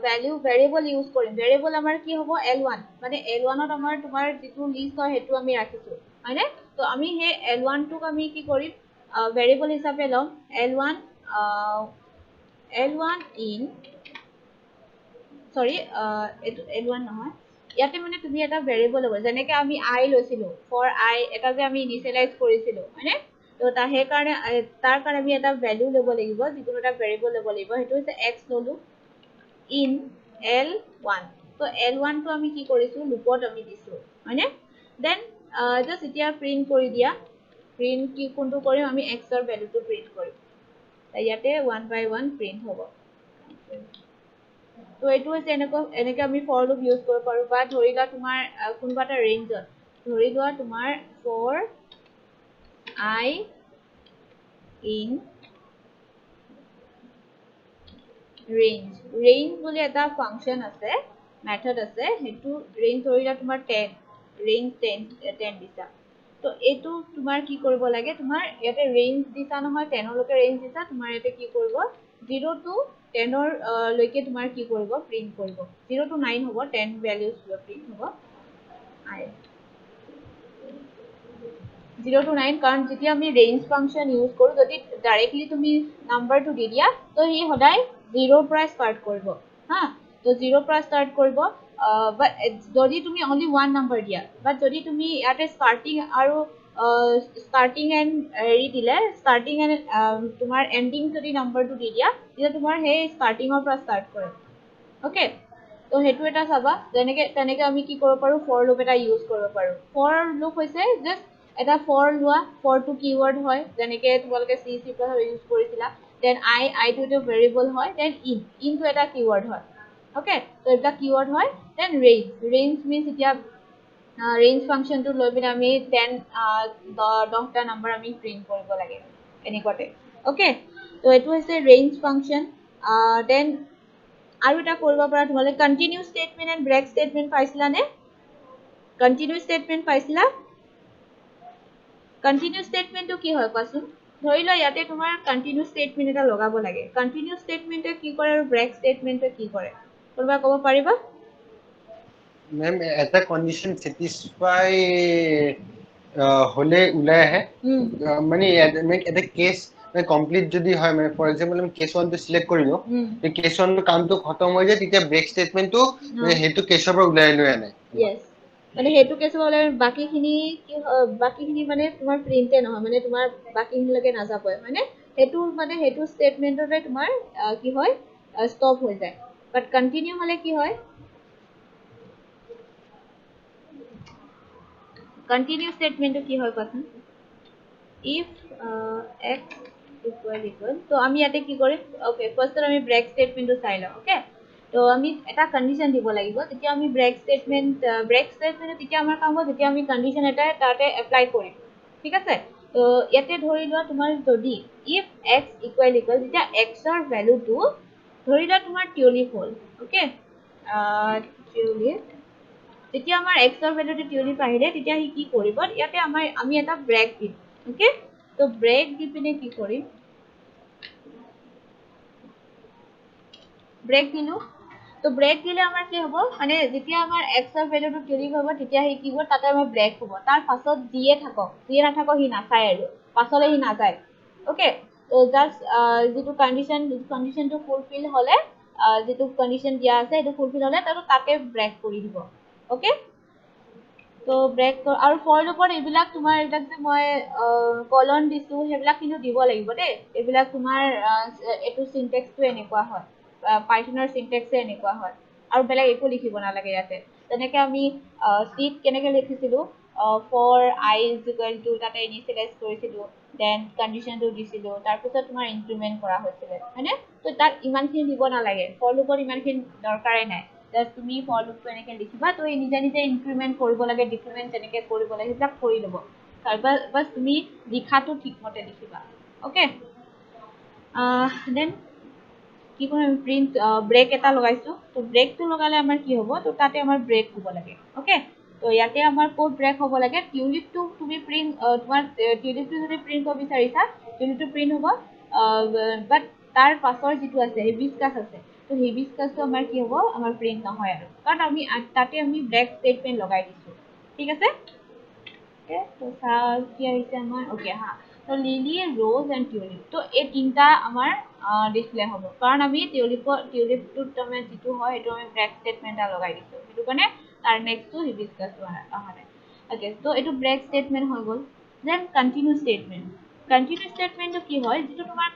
ভ্যালু ভেৰিয়েবল ইউজ কৰিম ভেৰিয়েবল আমাৰ কি হ'ব L1 মানে L1 ত আমাৰ তোমাৰ যিটো লিষ্ট হয় হেতু আমি ৰাখিছো হয়নে তো আমি হে L1 টোক আমি কি কৰিম ভেৰিয়েবল হিচাপে লম L1 in sorry এটো L1 নহয় ইয়াতে মানে তুমি এটা ভেৰিয়েবল হ'ব যেনেকৈ আমি I লৈছিলো for I এটা যে আমি ইনিশিয়ালাইজ কৰিছিলো হয়নে তো তাৰ কাৰণে আমি এটা ভ্যালু ল'ব লাগিব যিটো এটা ভেৰিয়েবল ল'ব লাগিব হেতু হৈছে x ললো in L1 তো L1 টো আমি কি কৰিছো লুপত আমি দিছো হয়নে দেন জাস্ট এতিয়া প্ৰিন্ট কৰি দিয়া প্ৰিন্ট কি কোনটো কৰিম আমি x ৰ ভ্যালুটো প্ৰিন্ট কৰিম ইয়াতে 1 by 1 প্ৰিন্ট হ'ব তো এইটো হৈছে এনেকৈ আমি for loop ইউজ কৰিব পাৰো বা ধৰিলা তোমাৰ কোনবা এটা ৰেঞ্জত ধৰি লোৱা তোমাৰ for I in range বুলি এটা ফাংচন আছে মেথড আছে হেতু ৰেঞ্জ ধৰিলা তোমাৰ 10 ৰেঞ্জ 10 দিছা তো এইটো তোমাৰ কি কৰিব লাগে তোমাৰ ইয়াতে ৰেঞ্জ দিছা নহয় 10 লৈকে ৰেঞ্জ দিছা তোমাৰ ইয়াতে কি কৰিব 0 to 10 লৈকে তোমাৰ কি কৰিব প্ৰিন্ট কৰিব 0 to 9 হ'ব 10 ভ্যালুজ প্ৰিন্ট হ'ব I 0 to 9 কাৰণ যেতিয়া আমি ৰেঞ্জ ফাংচন ইউজ কৰো যদি ডাইৰেক্টলি তুমি নাম্বাৰটো দি দিয়া তো ই সদায় 0 ৰ পৰা ষ্টাৰ্ট কৰিব হা তো 0 ৰ পৰা ষ্টাৰ্ট কৰিব বাট যদি তুমি অনলি ওয়ান নাম্বাৰ দিয়া বাট যদি তুমি ইয়াতে স্টাৰ্টিং এন্ড হেৰি দিলে স্টাৰ্টিং এন্ড তোমাৰ এন্ডিং যদি নাম্বাৰটো দি দিয়া তেতিয়া তোমাৰ সেই স্টাৰ্টিংৰ পৰা ষ্টাৰ্ট কৰে ওকে তো হেতু এটা চাবা তেনেকে আমি কি কৰিব পাৰো for loop এটা ইউজ কৰিব পাৰো for loop হৈছে জাস্ট এটা for লোৱা for টো কিৱৰ্ড হয় যেনেকে তোমালোকে C ইউজ কৰিছিলা দেন I টো এটা ভেৰিয়েবল হয় দেন in টো এটা কিৱৰ্ড হয় ওকে তো এটা কিৱৰ্ড হয় দেন range means এতিয়া ৰেঞ্জ ফাংচনটো লৈ পিনে আমি 10টা নাম্বাৰ আমি প্ৰিন্ট কৰিব লাগে এনেকুৱাতে ওকে তো এটো হৈছে ৰেঞ্জ ফাংচন দেন আৰু এটা কৰিব পাৰা তোমালোকে continue statement and break statement পাইছিলা নে কন্টিনিউ স্টেটমেন্ট পাইছিলা কন্টিনিউ স্টেটমেন্টটো কি হয় কোৱাচোন ধৰি লোৱা ইয়াতে তোমাৰ কন্টিনিউ স্টেটমেন্ট এটা লগাব লাগে কন্টিনিউ স্টেটমেন্টে কি কৰে আৰু ব্ৰেক স্টেটমেন্টে কি কৰে কোনোবা ক'ব পাৰিবা মেম এটা কন্ডিশন স্যাটিসফাই হলে ওলাই আহে মানে এটা কেস কমপ্লিট যদি হয় মানে ফৰ এক্সাম্পল আমি কেস 1 টো সিলেক্ট কৰিলো এই কেস 1 টো কামটো খতম হৈ যায় তেতিয়া ব্ৰেক স্টেটমেন্টটো হেতু কেছৰ পৰা ওলাই লৈ আনে yes মানে হেতু কেছৰ হলে বাকিখিনি মানে তোমাৰ প্ৰিন্টে নহয় মানে তোমাৰ বাকিখিনিলৈকে নাযাব মানে হেতু স্টেটমেন্টতে তোমাৰ কি হয় ষ্টপ হৈ যায় বাট কন্টিনিউ হলে কি হয় কন্টিনিউ স্টেটমেন্টটো কি হয় কোৱাচোন if x equal তো আমি ইয়াতে কি কৰিম ওকে ফাৰ্স্টত আমি ব্ৰেক স্টেটমেন্টটো চাই লওঁ ওকে তো আমি এটা কন্ডিশন দিব লাগিব তেতিয়া আমি ব্ৰেক স্টেটমেন্ট তেতিয়া আমাৰ কাম হ'ব যেতিয়া আমি কন্ডিশন এটা তাতে এপ্লাই কৰিম ঠিক আছে তো ইয়াতে ধৰি লোৱা তোমাৰ যদি if x equal যেতিয়া x ৰ ভ্যালুটো ধৰি লোৱা তোমাৰ টিউলিপ হ'ল ওকে টিউলিপ তেতিয়া আমাৰ x ৰ ভ্যালুটো টিউলিপ আহিলে তেতিয়া হি কি কৰিব ইয়াতে আমি এটা ব্ৰেক দিম ওকে তো ব্ৰেক দি পিনে কি কৰিম ব্ৰেক দিলো তো ব্ৰেক দিলে আমাৰ কি হ'ব মানে যেতিয়া আমাৰ x ৰ ভ্যালুটো টিউলিপ হ'ব তেতিয়া হি কি হ'ব তাতে আমাৰ ব্ৰেক হ'ব তাৰ পাছত দিয়ে নাথাকক হি নাচায় আৰু পাছলৈ হি নাযায় ওকে তো জাস্ট যেটো কন্ডিশনটো ফুলফিল হলে যেটো কন্ডিশন দিয়া আছে এটো ফুলফিল হলে তাতে ব্ৰেক কৰি দিব ওকে তো ব্ৰেক আৰু ফৰ লুপৰ এইবিলাক তোমাৰ এটা যে মই কলন দিছো হেবিলাক কিন্তু দিব লাগিব দেই এইবিলাক তোমাৰ এটো সিনট্যাক্সটো এনেকুৱা হয় পাইথনৰ সিনট্যাক্সে এনেকুৱা হয় আৰু বেলেগ একো লিখিব নালাগে ইয়াতে তেনেকে আমি সিট কেনেকে লিখিছিলো for I is equal to তাতে ইনিশিয়ালাইজ কৰিছিলো দেন কন্ডিশনটো দিছিলো তাৰ পিছত তোমাৰ ইনক্ৰিমেন্ট কৰা হৈছিল হয়নে তো তাত ইমানখিনি দিব নালাগে ফৰ লুপৰ ইমানখিনি দৰকাৰে নাই জাস্ট তুমি ফৰ লুপটো এনেকে লিখিবা তো এই নিজে ইনক্ৰিমেন্ট কৰিব লাগে ডিক্ৰিমেন্ট তেনেকে কৰিব লাগে হিচাপ কৰি লব তাৰপৰা বাস তুমি লিখাটো ঠিকমতে লিখিবা ওকে দেন কি কৰিম প্ৰিন্ট ব্ৰেক এটা লগাইছো তো ব্ৰেকটো লগালে আমাৰ কি হ'ব তো তাতে আমাৰ ব্ৰেক হ'ব লাগে ওকে তো ইয়াতে আমাৰ ক'ত ব্ৰেক হ'ব লাগে টিউলিপটো তুমি প্ৰিন্ট তোমাৰ টিউলিপটো যদি প্ৰিন্ট কৰিব বিচাৰিছা টিউলিপটো প্ৰিন্ট হ'ব বাট তাৰ পাছৰ যিটো আছে হিবিস্কাছ আছে তো হিবিস্কাছটো আমাৰ কি হ'ব আমাৰ প্ৰিন্ট নহয় আৰু কাৰণ আমি তাতে আমি ব্ৰেক ষ্টেটমেণ্ট লগাই দিছোঁ ঠিক আছে তো কি আহিছে আমাৰ ওকে হা তো লিলি ৰ'জ এণ্ড টিউলিপ তো এই তিনিটা আমাৰ ডিছপ্লে হ'ব কাৰণ আমি টিউলিপটোত তাৰমানে যিটো হয় সেইটো আমি ব্ৰেক ষ্টেটমেণ্ট এটা লগাই দিছোঁ সেইটো কাৰণে তাৰ নেক্সটটো হিবিস্কাছটো অহা নাই ওকে তো এইটো ব্ৰেক ষ্টেটমেণ্ট হৈ গ'ল দেন কণ্টিনিউ ষ্টেটমেণ্টটো কি হয় যিটো তোমাৰ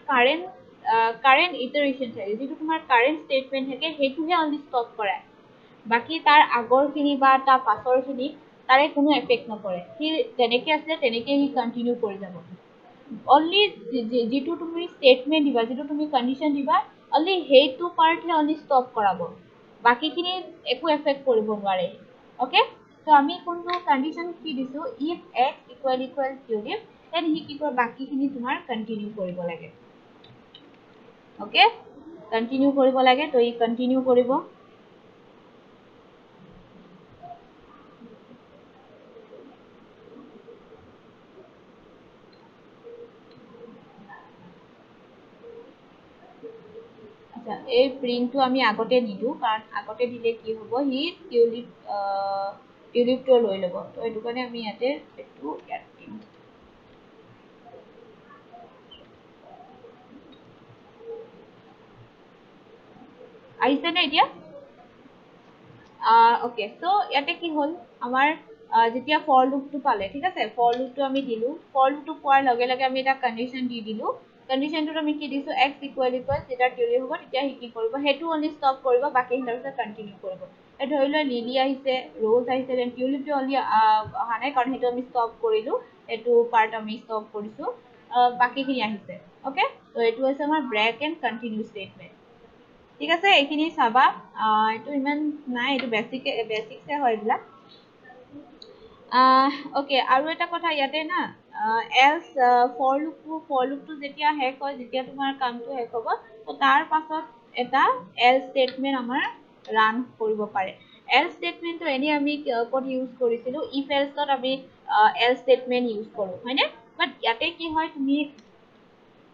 কাৰেণ্ট ইটাৰেশ্যন থাকে যিটো তোমাৰ কাৰেণ্ট ষ্টেটমেণ্ট থাকে সেইটোহে অনলি ষ্টপ কৰায় বাকী তাৰ আগৰখিনি বা তাৰ পাছৰখিনি তাৰে কোনো এফেক্ট নপৰে সি যেনেকৈ আছিলে তেনেকৈ সি কণ্টিনিউ কৰি যাব অনলি যিটো তুমি ষ্টেটমেণ্ট দিবা যিটো তুমি কণ্ডিশ্যন দিবা অনলি সেইটো পাৰ্টহে অনলি ষ্টপ কৰাব বাকীখিনি একো এফেক্ট কৰিব নোৱাৰে অ'কে তো আমি কোনটো কণ্ডিশ্যন কি দিছোঁ if x equal tulip then C কি কয় বাকীখিনি তোমাৰ কণ্টিনিউ কৰিব লাগে অ'কে কণ্টিনিউ কৰিব লাগে তো ই কণ্টিনিউ কৰিব এই প্ৰিণ্টটো আমি আগতে নিদিওঁ কাৰণ আগতে দিলে কি হ'ব সি টিউলিপটো লৈ ল'ব তো সেইটো কাৰণে আমি ইয়াতে এইটো ইয়াত দিম আহিছেনে এতিয়া ওকে তো ইয়াতে কি হ'ল আমাৰ যেতিয়া ফৰ লুপটো পালে ঠিক আছে ফৰ লুপটো আমি দিলোঁ ফৰ লুপটো পোৱাৰ লগে লগে আমি এটা কণ্ডিশ্যন দি দিলোঁ কণ্ডিশ্যনটোত আমি কি দিছোঁ এক্স ইকুৱেল যেতিয়া টিউলিপ হ'ব তেতিয়া সি কি কৰিব সেইটো অনলি ষ্টপ কৰিব বাকী তাৰপিছত কণ্টিনিউ কৰিব এই ধৰি লোৱা লিলি আহিছে ৰ'জ আহিছে দেন টিউলিপটো অনলি অহা নাই কাৰণ সেইটো আমি ষ্টপ কৰিলোঁ এইটো পাৰ্ট আমি ষ্টপ কৰিছোঁ বাকীখিনি আহিছে অ'কে তো এইটো হৈছে আমাৰ ব্ৰেক এণ্ড কণ্টিনিউ ষ্টেটমেণ্ট ঠিক আছে এইখিনি চাবা এইটো ইমান নাই এইটো বেছিকছে হয় এইবিলাক ওকে আৰু এটা কথা ইয়াতে না এলছ ফৰ লুপটো যেতিয়া শেষ হয় যেতিয়া তোমাৰ কামটো শেষ হ'ব তো তাৰ পাছত এটা এল ষ্টেটমেণ্ট আমাৰ ৰান কৰিব পাৰে এল ষ্টেটমেণ্টটো এনেই আমি ক'ত ইউজ কৰিছিলোঁ ইফ এলছত আমি এল ষ্টেটমেণ্ট ইউজ কৰোঁ হয়নে বাট ইয়াতে কি হয় তুমি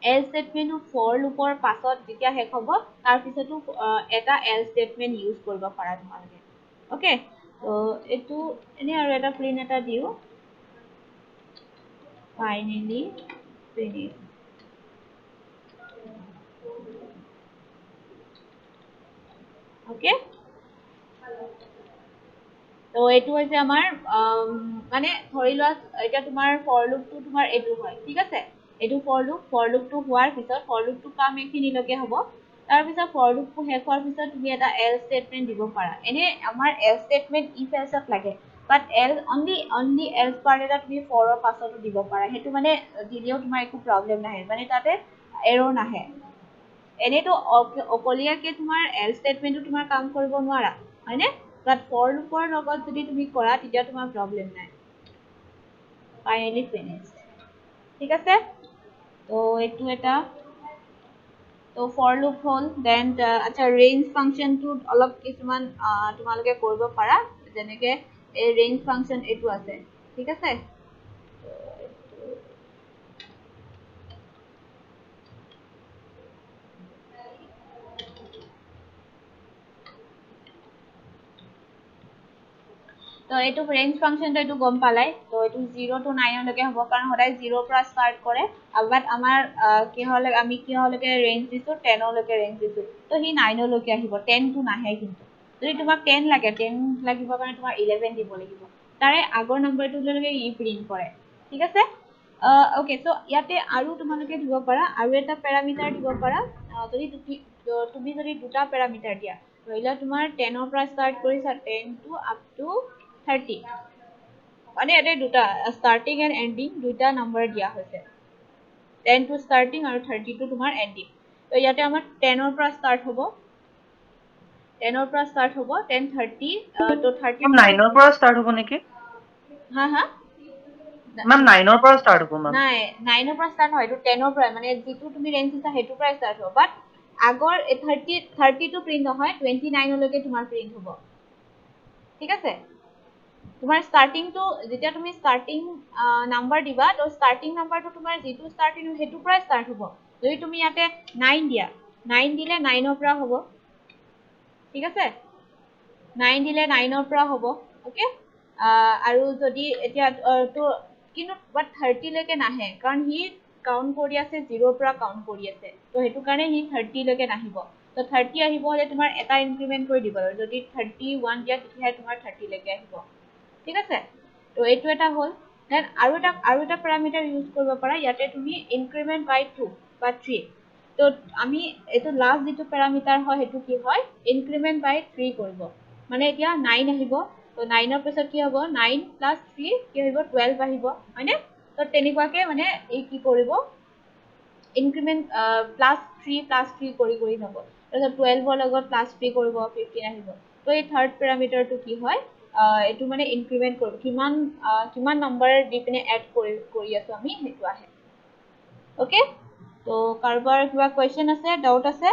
এল ষ্টেটমেণ্টটো ফৰ লুপৰ পাছত যেতিয়া শেষ হ'ব তাৰপিছতো এটা এল ষ্টেটমেণ্ট ইউজ কৰিব পাৰা তোমালোকে অ'কে তো এইটো এনেই আৰু এটা প্ৰিণ্ট এটা দিওঁ ফাইনেলি ফিনিশ অ'কে তো এইটো হৈছে আমাৰ মানে ধৰি লোৱা এতিয়া তোমাৰ ফৰ লুপটো তোমাৰ এইটো হয় ঠিক আছে এইটো ফৰ লুপটো হোৱাৰ পিছত ফৰ লুপটো কাম এইখিনিলৈকে হ'ব তাৰপিছত ফৰ লুপটো শেষ হোৱাৰ পিছত তুমি এটা এল ষ্টেটমেণ্ট দিব পাৰা এনেই আমাৰ এল ষ্টেটমেণ্ট ইফ এলছত লাগে বাট অনলি এলছ পাৰ্ট এটা তুমি ফৰৰ পাছতো দিব পাৰা সেইটো মানে দিলেও তোমাৰ একো প্ৰব্লেম নাহে মানে তাতে এৰৰ নাহে এনেইতো অকলীয়াকে তোমাৰ এল ষ্টেটমেণ্টটো তোমাৰ কাম কৰিব নোৱাৰা হয়নে বাট ফৰ লুপৰ লগত যদি তুমি কৰা তেতিয়া তোমাৰ প্ৰব্লেম নাই ফাইনেলি ফিনিশ ঠিক আছে তো এইটো এটা তো ফৰ লুপ হ'ল দেন আচ্ছা ৰেঞ্জ ফাংচনটোত অলপ কিছুমান তোমালোকে কৰিব পাৰা যেনেকৈ এই ৰেঞ্জ ফাংচন এইটো আছে ঠিক আছে তো এইটো ৰেঞ্জ ফাংচনটো এইটো গম পালাই তো এইটো 0 to 9 লৈকে হ'ব কাৰণ সদায় 0 পৰা ষ্টাৰ্ট কৰে বাট আমাৰ আমি কিহলৈকে ৰেঞ্জ দিছোঁ 10 লৈকে ৰেঞ্জ দিছোঁ তো সি 9 লৈকে আহিব 10 টো নাহে কিন্তু যদি তোমাক 10 লাগে 10 লাগিবৰ কাৰণে তোমাৰ 11 দিব লাগিব তাৰে আগৰ নম্বৰটোলৈকে ই প্ৰিণ্ট কৰে ঠিক আছে ওকে তো ইয়াতে আৰু তোমালোকে দিব পাৰা আৰু এটা পেৰামিটাৰ দিব পাৰা যদি তুমি যদি দুটা পেৰামিটাৰ দিয়া ধৰি লোৱা তোমাৰ 10 পৰা ষ্টাৰ্ট কৰিছা 10 to up to 30 মানে ইয়াতে দুটা ষ্টাৰ্টিং এণ্ড এণ্ডিং দুটা নম্বৰ দিয়া হৈছে 10 to ষ্টাৰ্টিং আৰু 30 to তোমাৰ এণ্ডিং তো ইয়াতে আমাৰ 10 পৰা ষ্টাৰ্ট হ'ব 10 পৰা ষ্টাৰ্ট হ'ব 10 30 তো 30 9 পৰা ষ্টাৰ্ট হ'ব নেকি হা মেম 9 পৰা ষ্টাৰ্ট হ'ব মেম নাই 9 পৰা ষ্টাৰ্ট হয় এইটো 10 পৰা মানে যিটো তুমি ৰেঞ্জ দিছা সেইটো পৰা ষ্টাৰ্ট হ'ব বাট আগৰ 30 টো প্ৰিণ্ট নহয় 29 লৈকে তোমাৰ প্ৰিণ্ট হ'ব ঠিক আছে তোমাৰ ষ্টাৰ্টিংটো যেতিয়া তুমি ষ্টাৰ্টিং নাম্বাৰ দিবা তো ষ্টাৰ্টিং নাম্বাৰটো তোমাৰ যিটো ষ্টাৰ্টিং সেইটো পৰাই ষ্টাৰ্ট হ'ব যদি তুমি ইয়াতে 9 দিয়া 9 দিলে 9 ৰ পৰা হ'ব ঠিক আছে 9 দিলে 9 ৰ পৰা হ'ব ওকে আৰু যদি এতিয়া তো কিন্তু বাট 30 লৈকে নাহে কাৰণ হি কাউন্ট কৰি আছে 0 ৰ পৰা কাউন্ট কৰি আছে তো হেতু কাৰণে হি 30 লৈকে নাহিব তো 30 আহিব হলে তোমাৰ এটা ইনক্ৰিমেন্ট কৰি দিব লাগিব যদি 31 দিয়া তেতিয়া তোমাৰ 30 লৈকে আহিব ঠিক আছে তো এইটো এটা হল দেন আৰু এটা প্যাৰামিটাৰ ইউজ কৰিব পাৰা ইয়াতে তুমি ইনক্ৰিমেন্ট বাই 2 বা 3 তো আমি এটো লাষ্ট যেটো প্যাৰামিটাৰ হয় হেতু কি হয় ইনক্ৰিমেন্ট বাই 3 কৰিব মানে এতিয়া 9 আহিব তো 9 ৰ পিছত কি হ'ব 9 + 3 কি হ'ব 12 আহিব মানে তো তেনেকুৱাকে মানে এই কি কৰিব ইনক্ৰিমেন্ট +3 + 3 কৰি যাব তাৰপিছত 12 ৰ লগত +3 কৰিব 15 আহিব তো এই থাৰ্ড প্যাৰামিটাৰটো কি হয় এটো মানে ইনক্ৰিমেন্ট কৰিব কিমান নম্বৰ দি পিনে এড কৰি আছো আমি হেতু আহে ওকে তো কাৰোবাৰ কিবা কোৱেশ্চন আছে ডাউট আছে